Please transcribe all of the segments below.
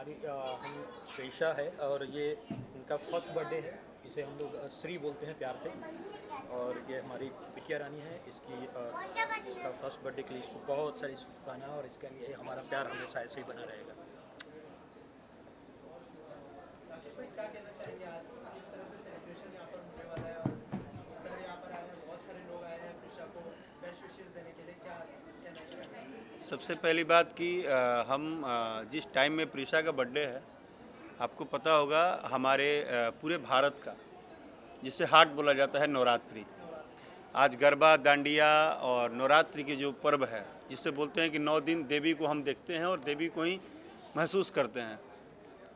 हम पेशा है और ये इनका फर्स्ट बर्थडे है। इसे हम लोग श्री बोलते हैं प्यार से। और ये हमारी बिटिया रानी है। इसका फर्स्ट बर्थडे के लिए इसको बहुत सारी शुभकामनाएं और इसके लिए हमारा प्यार हमेशा ऐसे ही बना रहेगा। क्या कहना चाहेंगे आज किस तरह से सेलिब्रेशन यहाँ पर होने वाला है और सर यहाँ पर आए हैं, बहुत सारे लोग आए हैं प्रिशा को बेस्ट विशेस देने के लिए, क्या कहना चाहेंगे? सबसे पहली बात कि हम जिस टाइम में प्रिशा का बर्थडे है, आपको पता होगा हमारे पूरे भारत का जिसे हाट बोला जाता है नवरात्रि। आज गरबा, डांडिया और नवरात्रि के जो पर्व है जिसे बोलते हैं कि 9 दिन देवी को हम देखते हैं और देवी को ही महसूस करते हैं।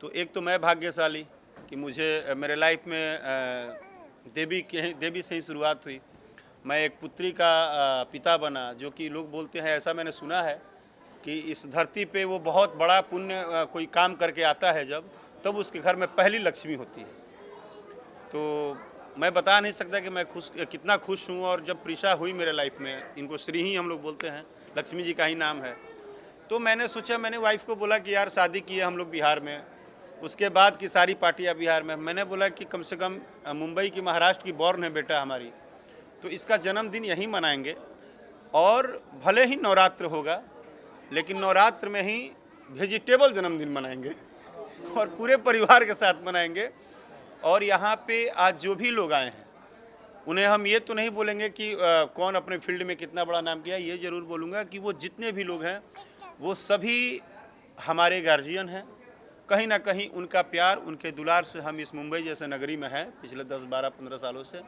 तो एक तो मैं भाग्यशाली कि मुझे मेरे लाइफ में देवी से ही शुरुआत हुई। मैं एक पुत्री का पिता बना, जो कि लोग बोलते हैं, ऐसा मैंने सुना है कि इस धरती पे वो बहुत बड़ा पुण्य कोई काम करके आता है तब उसके घर में पहली लक्ष्मी होती है। तो मैं बता नहीं सकता कि मैं कितना खुश हूँ। और जब प्रिशा हुई मेरे लाइफ में, इनको श्री ही हम लोग बोलते हैं, लक्ष्मी जी का ही नाम है, तो मैंने सोचा, मैंने वाइफ को बोला कि यार शादी की है हम लोग बिहार में, उसके बाद की सारी पार्टियाँ बिहार में। मैंने बोला कि कम से कम मुंबई की, महाराष्ट्र की बॉर्न है बेटा हमारी, तो इसका जन्मदिन यहीं मनाएंगे। और भले ही नवरात्र होगा, लेकिन नवरात्र में ही वेजिटेबल जन्मदिन मनाएंगे और पूरे परिवार के साथ मनाएंगे। और यहाँ पे आज जो भी लोग आए हैं उन्हें हम ये तो नहीं बोलेंगे कि कौन अपने फील्ड में कितना बड़ा नाम किया, ये ज़रूर बोलूँगा कि वो जितने भी लोग हैं वो सभी हमारे गार्जियन हैं। कहीं ना कहीं उनका प्यार, उनके दुलार से हम इस मुंबई जैसे नगरी में हैं पिछले 10, 12, 15 सालों से।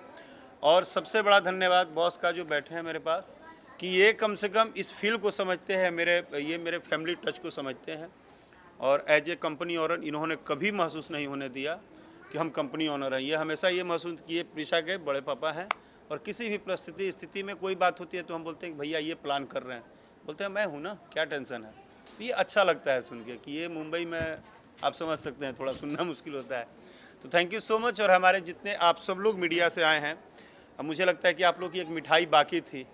और सबसे बड़ा धन्यवाद बॉस का जो बैठे हैं मेरे पास, कि ये कम से कम इस फील्ड को समझते हैं, मेरे फैमिली टच को समझते हैं। और एज ए कंपनी ओनर इन्होंने कभी महसूस नहीं होने दिया कि हम कंपनी ओनर हैं। ये हमेशा ये महसूस किए प्रिशा के बड़े पापा हैं। और किसी भी परिस्थिति स्थिति में कोई बात होती है तो हम बोलते हैं कि भैया ये प्लान कर रहे हैं, बोलते हैं मैं हूँ ना, क्या टेंशन है। तो ये अच्छा लगता है सुन के कि ये मुंबई में, आप समझ सकते हैं, थोड़ा सुनना मुश्किल होता है। तो थैंक यू सो मच। और हमारे जितने आप सब लोग मीडिया से आए हैं, अब मुझे लगता है कि आप लोग की एक मिठाई बाकी थी,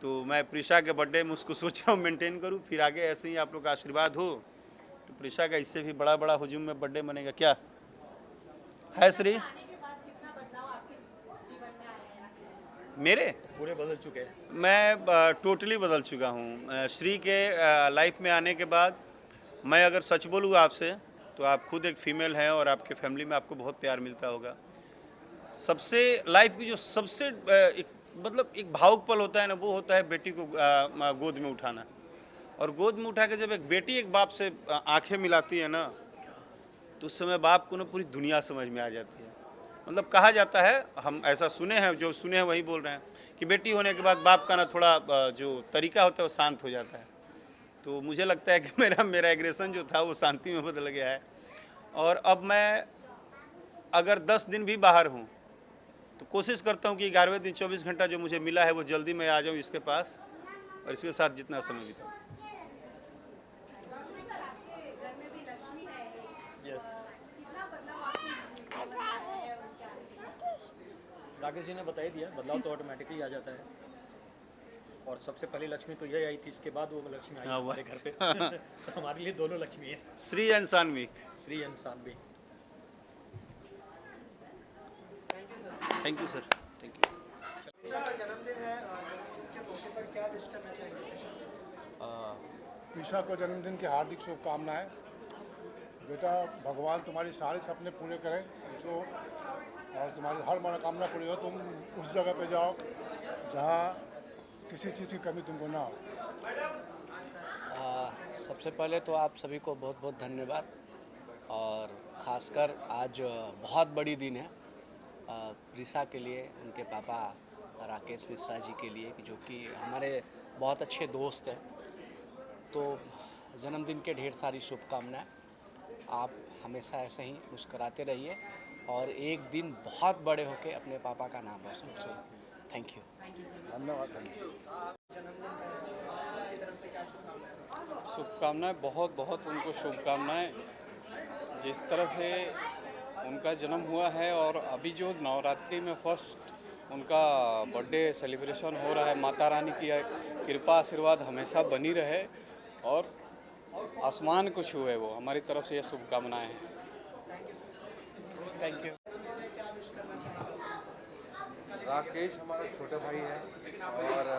तो मैं प्रिशा के बर्थडे में उसको सोच रहा हूँ मेंटेन करूँ, फिर आगे ऐसे ही आप लोग का आशीर्वाद हो तो प्रिशा का इससे भी बड़ा हुजूम में बर्थडे मनेगा। क्या है श्री? मेरे पूरे बदल चुके हैं। मैं टोटली बदल चुका हूँ। श्री के लाइफ में आने के बाद मैं अगर सच बोलूँ आपसे, तो आप खुद एक फ़ीमेल हैं और आपके फैमिली में आपको बहुत प्यार मिलता होगा। सबसे लाइफ की जो सबसे एक भावुक पल होता है ना, वो होता है बेटी को गोद में उठाना। और गोद में उठा के जब एक बेटी एक बाप से आंखें मिलाती है ना, तो उस समय बाप को ना पूरी दुनिया समझ में आ जाती है। मतलब कहा जाता है, हम ऐसा सुने हैं, जो सुने हैं वही बोल रहे हैं, कि बेटी होने के बाद बाप का ना थोड़ा जो तरीका होता है वो शांत हो जाता है। तो मुझे लगता है कि मेरा एग्रेशन जो था वो शांति में बदल गया है। और अब मैं अगर 10 दिन भी बाहर हूँ तो कोशिश करता हूँ कि 11वें दिन 24 घंटा जो मुझे मिला है वो जल्दी मैं आ जाऊँ इसके पास और इसके साथ जितना समय बिताऊँ। यस, राकेश जी ने बता ही दिया, बदलाव तो ऑटोमेटिकली आ जाता है। और सबसे पहली लक्ष्मी तो यही आई थी, इसके बाद वो लक्ष्मी आई हमारे घर पे। तो हमारे लिए दोनों लक्ष्मी है, Shri and Saanvi. Shri and Saanvi. Thank you sir, thank you. Prisha का जन्मदिन है, के मौके पर क्या विश करना चाहेंगे? प्रिशा को जन्मदिन की हार्दिक शुभकामनाएं। बेटा, भगवान तुम्हारी सारे सपने पूरे करें तो, और तुम्हारी हर मनोकामना पूरी हो। तुम उस जगह पे जाओ जहाँ किसी चीज़ की कमी तुमको ना हो। सबसे पहले तो आप सभी को बहुत बहुत धन्यवाद। और ख़ासकर आज बहुत बड़ी दिन है प्रिशा के लिए, उनके पापा राकेश मिश्रा जी के लिए, जो कि हमारे बहुत अच्छे दोस्त हैं। तो जन्मदिन के ढेर सारी शुभकामनाएं। आप हमेशा ऐसे ही मुस्कुराते रहिए और एक दिन बहुत बड़े होकर अपने पापा का नाम रोशन करिए। Thank you. धन्यवाद। शुभकामनाएं, बहुत बहुत उनको शुभकामनाएं। जिस तरह से उनका जन्म हुआ है और अभी जो नवरात्रि में फर्स्ट उनका बर्थडे सेलिब्रेशन हो रहा है, माता रानी की कृपा आशीर्वाद हमेशा बनी रहे और आसमान को छुए वो, हमारी तरफ से ये शुभकामनाएं हैं। Thank you. राकेश हमारा छोटा भाई है और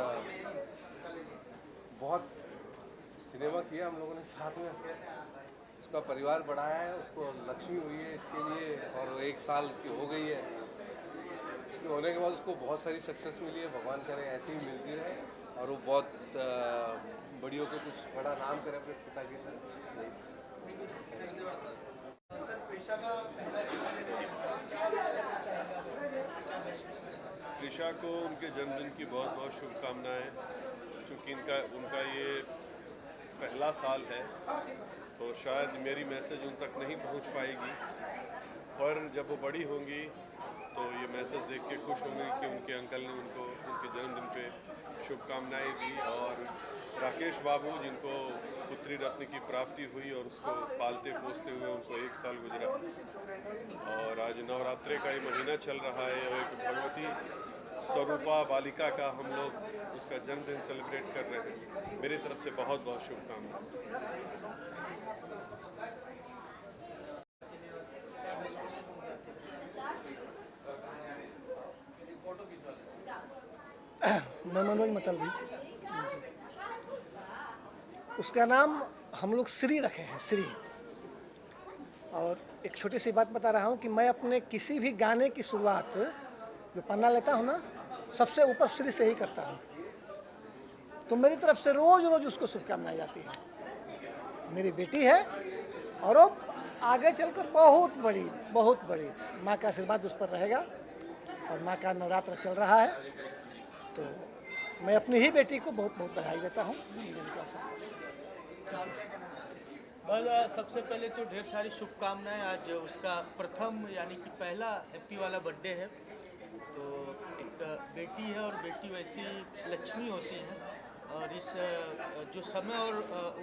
बहुत सिनेमा किया हम लोगों ने साथ में। उसका परिवार बढ़ाया है, उसको लक्ष्मी हुई है इसके लिए और 1 साल की हो गई है। उसके होने के बाद उसको बहुत सारी सक्सेस मिली है, भगवान करे ऐसे ही मिलती रहे और वो बहुत बड़ी होकर कुछ बड़ा नाम करे अपने पिता की तरह। सर प्रीशा का पहला जन्मदिन है, क्या विश करना चाहेंगे आप? प्रीशा को उनके जन्मदिन की बहुत बहुत शुभकामनाएं। चूँकि उनका ये पहला साल है तो शायद मेरी मैसेज उन तक नहीं पहुंच पाएगी, पर जब वो बड़ी होंगी तो ये मैसेज देख के खुश होंगी कि उनके अंकल ने उनको उनके जन्मदिन पे शुभकामनाएं दी। और राकेश बाबू जिनको पुत्री रत्न की प्राप्ति हुई और उसको पालते पोसते हुए उनको 1 साल गुजरा और आज नवरात्रे का ये महीना चल रहा है और एक भगवती स्वरूपा बालिका का हम लोग उसका जन्मदिन सेलिब्रेट कर रहे हैं। मेरी तरफ से बहुत बहुत शुभकामनाएं। मैं मनोज मतलबी। उसका नाम हम लोग श्री रखे हैं, श्री। और एक छोटी सी बात बता रहा हूँ कि मैं अपने किसी भी गाने की शुरुआत जो पन्ना लेता हूँ ना, सबसे ऊपर श्री से ही करता हूँ। तो मेरी तरफ से रोज़ रोज़ उसको शुभकामनाएं जाती है। मेरी बेटी है और वो आगे चलकर बहुत बड़ी माँ का आशीर्वाद उस पर रहेगा और माँ का नवरात्र चल रहा है। तो मैं अपनी ही बेटी को बहुत बहुत बधाई देता हूँ। बस सबसे पहले तो ढेर सारी शुभकामनाएं। आज उसका प्रथम यानी कि पहला हैप्पी वाला बर्थडे है। तो एक बेटी है और बेटी वैसी लक्ष्मी होती है और इस जो समय और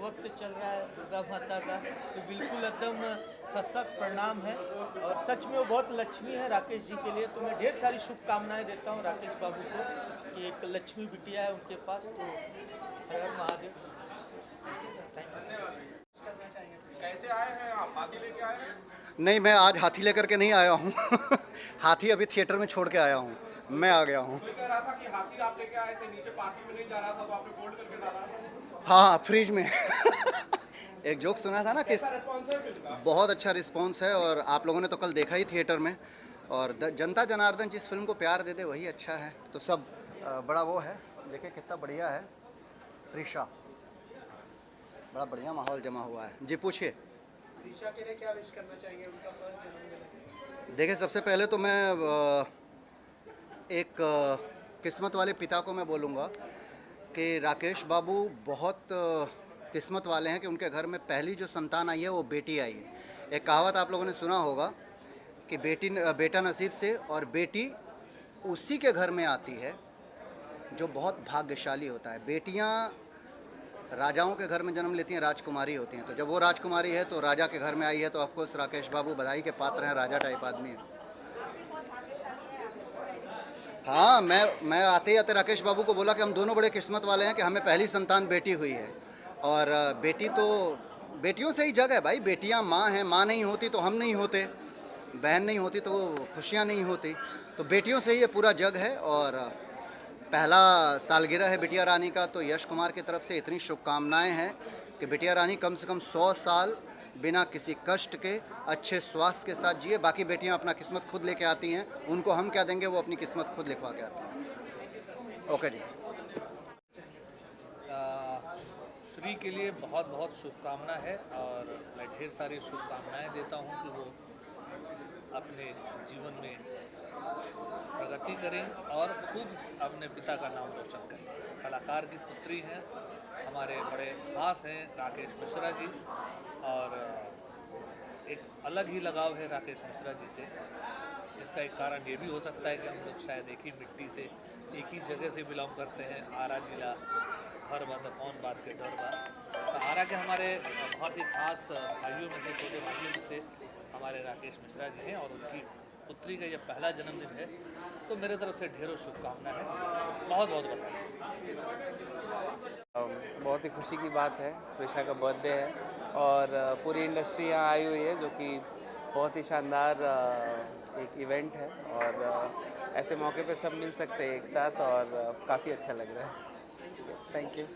वक्त चल रहा है दुर्गा माता का, तो बिल्कुल एकदम सशक्त प्रणाम है और सच में वो बहुत लक्ष्मी है राकेश जी के लिए। तो मैं ढेर सारी शुभकामनाएं देता हूँ राकेश बाबू को कि एक लक्ष्मी बिटिया है उनके पास। तो हर हर महादेव। कैसे आए हैं आप? हाथी लेके आए हैं? नहीं, मैं आज हाथी लेकर के नहीं आया हूँ हाथी अभी थिएटर में छोड़ के आया हूँ, मैं आ गया हूँ। कोई कह रहा था कि हाथी आप लेके आए थे, नीचे पार्किंग में नहीं जा रहा था तो आपने फोल्ड करके डाला। हाँ, फ्रिज में एक जोक सुना था ना कि रिस्पॉन्स है फिल्म का? बहुत अच्छा रिस्पांस है और आप लोगों ने तो कल देखा ही थिएटर में। और जनता जनार्दन जिस फिल्म को प्यार दे दे वही अच्छा है। तो सब बड़ा वो है, देखिए कितना बढ़िया है प्रीशा, बड़ा बढ़िया माहौल जमा हुआ है। जी पूछिए। प्रीशा के लिए क्या विश करना चाहेंगे? उनका फर्स्ट जन्मदिन है। देखिए सबसे पहले तो मैं एक किस्मत वाले पिता को मैं बोलूँगा कि राकेश बाबू बहुत किस्मत वाले हैं कि उनके घर में पहली जो संतान आई है वो बेटी आई है। एक कहावत आप लोगों ने सुना होगा कि बेटा नसीब से, और बेटी उसी के घर में आती है जो बहुत भाग्यशाली होता है। बेटियां राजाओं के घर में जन्म लेती हैं, राजकुमारी होती हैं। तो जब वो राजकुमारी है तो राजा के घर में आई है, तो ऑफकोर्स राकेश बाबू बधाई के पात्र हैं, राजा टाइप आदमी है। हाँ, मैं आते ही आते राकेश बाबू को बोला कि हम दोनों बड़े किस्मत वाले हैं कि हमें पहली संतान बेटी हुई है। और बेटी तो बेटियों से ही जग है भाई। बेटियां माँ हैं, माँ नहीं होती तो हम नहीं होते, बहन नहीं होती तो वो खुशियाँ नहीं होती। तो बेटियों से ही ये पूरा जग है। और पहला सालगिरह है बिटिया रानी का, तो यश कुमार की तरफ से इतनी शुभकामनाएं हैं कि बिटिया रानी कम से कम 100 साल बिना किसी कष्ट के अच्छे स्वास्थ्य के साथ जिए। बाकी बेटियां अपना किस्मत खुद लेके आती हैं, उनको हम क्या देंगे, वो अपनी किस्मत खुद लिखवा के आती हैं। ओके जी। श्री के लिए बहुत बहुत शुभकामना है और मैं ढेर सारी शुभकामनाएं देता हूं कि वो अपने जीवन में प्रगति करें और खूब अपने पिता का नाम रोशन करें। कलाकार की पुत्री हैं, हमारे बड़े खास हैं राकेश मिश्रा जी, और एक अलग ही लगाव है राकेश मिश्रा जी से। इसका एक कारण ये भी हो सकता है कि हम लोग शायद एक ही मिट्टी से, एक ही जगह से बिलोंग करते हैं। आरा जिला, हर बात कौन बात के डर बा। तो आरा के हमारे बहुत ही खास भाइयों में से, छोटे भाइयों में से हमारे राकेश मिश्रा जी हैं और उनकी पुत्री का यह पहला जन्मदिन है, तो मेरे तरफ से ढेरों शुभकामनाएं हैं। बहुत बहुत बधाई। बहुत ही खुशी की बात है, प्रिशा का बर्थडे है और पूरी इंडस्ट्री यहाँ आई हुई है, जो कि बहुत ही शानदार एक इवेंट है और ऐसे मौके पे सब मिल सकते हैं एक साथ और काफ़ी अच्छा लग रहा है। Thank you.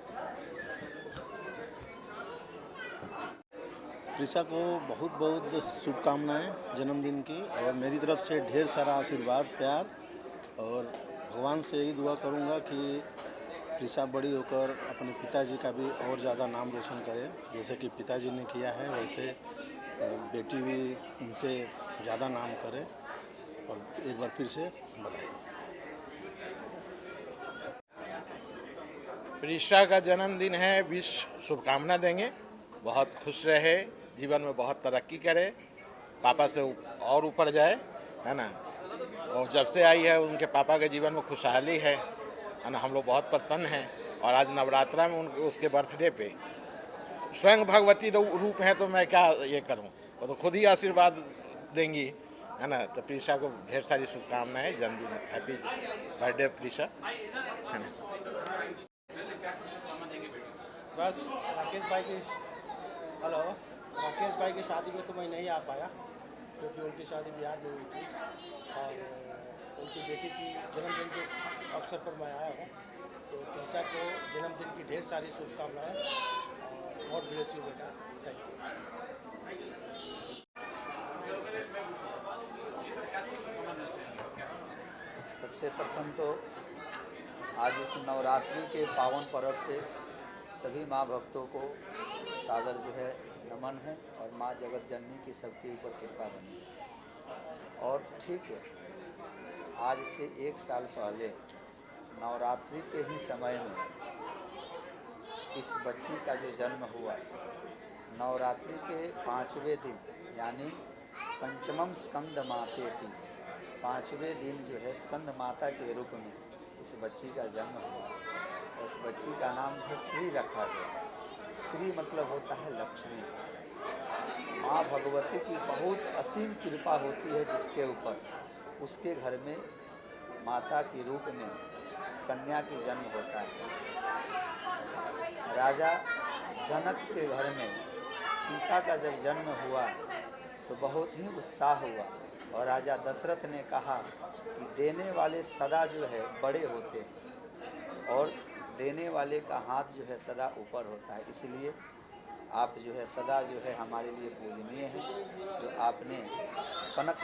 प्रिशा को बहुत बहुत शुभकामनाएं जन्मदिन की, और मेरी तरफ से ढेर सारा आशीर्वाद, प्यार, और भगवान से यही दुआ करूंगा कि प्रिशा बड़ी होकर अपने पिताजी का भी और ज़्यादा नाम रोशन करे। जैसे कि पिताजी ने किया है, वैसे बेटी भी उनसे ज़्यादा नाम करे। और एक बार फिर से बधाई। प्रिशा का जन्मदिन है, विश शुभकामना देंगे, बहुत खुश रहे, जीवन में बहुत तरक्की करे, पापा से और ऊपर जाए, है ना। और जब से आई है उनके पापा के जीवन में खुशहाली है ना। हम लोग बहुत प्रसन्न हैं। और आज नवरात्रा में उसके बर्थडे पे स्वयं भगवती रूप हैं, तो मैं क्या ये करूं, वो तो खुद ही आशीर्वाद देंगी, है ना। तो प्रिशा को ढेर सारी शुभकामनाएं, जन्मदिन, हैप्पी बर्थडे प्रिशा, है ना। बस राकेश भाई की शादी में तो मैं नहीं आ पाया, क्योंकि उनकी शादी बिहार में हुई थी और उनकी बेटी की जन्मदिन के अवसर पर मैं आया हूँ। तो प्रिशा को जन्मदिन की ढेर सारी शुभकामनाएं और गॉड ब्लेस यू बेटा। Thank you. सबसे प्रथम तो आज इस नवरात्रि के पावन पर्व पे सभी माँ भक्तों को सादर जो है नमन है, और माँ जगत जननी की सबके ऊपर कृपा बनी है। और ठीक है, आज से 1 साल पहले नवरात्रि के ही समय में इस बच्ची का जो जन्म हुआ, नवरात्रि के 5वें दिन यानी पंचमम स्कंद मातेति, 5वें दिन जो है स्कंद माता के रूप में इस बच्ची का जन्म हुआ। और उस बच्ची का नाम जो है श्री रखा गया। श्री मतलब होता है लक्ष्मी। माँ भगवती की बहुत असीम कृपा होती है जिसके ऊपर, उसके घर में माता के रूप में कन्या की जन्म होता है। राजा जनक के घर में सीता का जब जन्म हुआ तो बहुत ही उत्साह हुआ, और राजा दशरथ ने कहा कि देने वाले सदा जो है बड़े होते हैं, और देने वाले का हाथ जो है सदा ऊपर होता है। इसलिए आप जो है सदा जो है हमारे लिए पूजनीय हैं, जो आपने कनक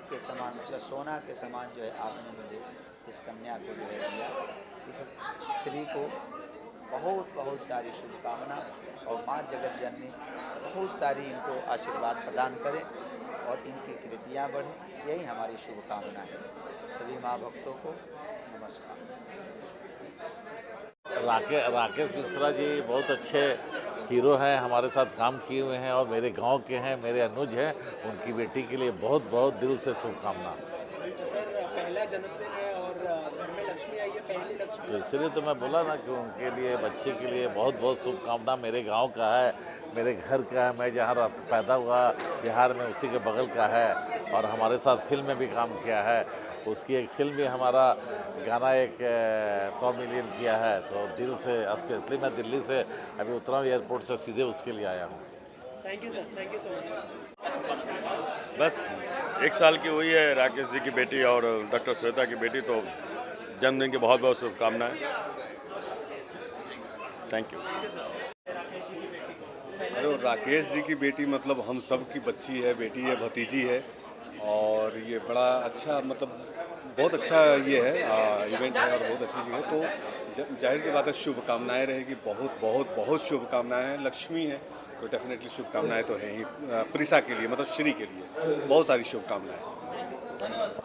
के समान, मतलब सोना के समान जो है आपने मुझे इस कन्या को जो है दिया। इस श्री को बहुत बहुत सारी शुभकामना, और माँ जगत जननी बहुत सारी इनको आशीर्वाद प्रदान करें और इनकी कृतियाँ बढ़ें, यही हमारी शुभकामना है। सभी माँ भक्तों को नमस्कार। राकेश मिश्रा जी बहुत अच्छे हीरो हैं, हमारे साथ काम किए हुए हैं और मेरे गांव के हैं, मेरे अनुज हैं। उनकी बेटी के लिए बहुत बहुत दिल से शुभकामना। सर, पहला जन्मदिन है और घर में लक्ष्मी आई है, पहली लक्ष्मी, तो इसलिए तो मैं बोला ना कि उनके लिए, बच्चे के लिए बहुत बहुत शुभकामना। मेरे गांव का है, मेरे घर का है, मैं जहाँ पैदा हुआ बिहार में उसी के बगल का है, और हमारे साथ फिल्म में भी काम किया है। उसकी एक फिल्म भी हमारा गाना एक 100 मिलियन किया है। तो दिल से, स्पेशली मैं दिल्ली से अभी उतरा हूँ एयरपोर्ट से, सीधे उसके लिए आया हूँ। Thank you sir, thank you so much. बस 1 साल की हुई है राकेश जी की बेटी और डॉक्टर श्वेता की बेटी, तो जन्मदिन की बहुत बहुत शुभकामनाएं। Thank you. अरे राकेश जी की बेटी मतलब हम सब की बच्ची है, बेटी है, भतीजी है, और ये बड़ा अच्छा, मतलब बहुत अच्छा ये है इवेंट है और बहुत अच्छी चीज़ है। तो जाहिर सी बात है शुभकामनाएं रहेगी, बहुत बहुत बहुत शुभकामनाएं हैं। लक्ष्मी है तो डेफिनेटली शुभकामनाएं तो हैं ही प्रिशा के लिए, मतलब श्री के लिए बहुत सारी शुभकामनाएं।